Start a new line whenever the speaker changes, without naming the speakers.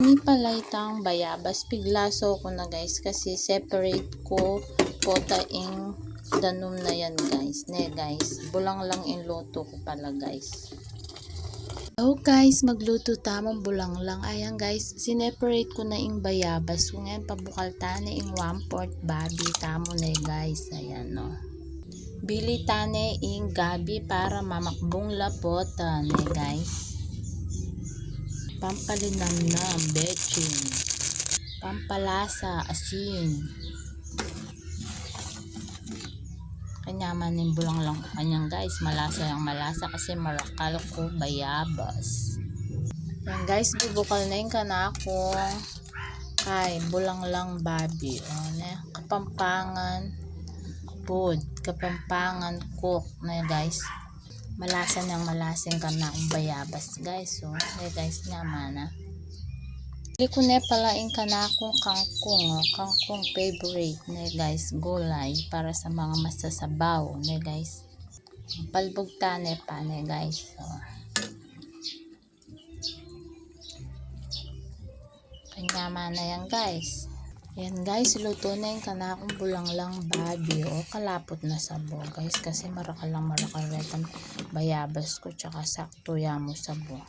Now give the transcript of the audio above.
Ini pala itang bayabas. Piglaso ko na guys kasi separate ko pota ing danom na yan guys. Ne guys, bulang lang in luto ko pala guys. So guys, magluto tamang bulang lang. Ayan guys, sineparate ko na ing bayabas. Kung ngayon pabukal tane ing 1/4 babi tamo na guys. Ayan no. Bili tane ing gabi para mamakbong lapot tane guys. Pampalinamnam, betchin. Pampalasa, asin. Kanyaman yung bulang lang kanyang guys. Malasa yung malasa kasi marakal ko bayabas. Yan guys, bubukal na yung kanakong kay bulang lang babi. O, ne, kapampangan food, kapampangan cook na guys. Malasa niyang malasing kanakong bayabas guys. So, ne guys naman na. Hindi ko na pala yung kanakong kangkong. Kangkong favorite na guys. Gulay para sa mga masasabaw na guys. Palbog tane pa na guys. So, kanyama na yan guys. Yan guys, luto na yung kanakong bulang lang babi o kalapot na sabo guys kasi marakal lang marakal retang bayabas ko tsaka sakto yamo sabo.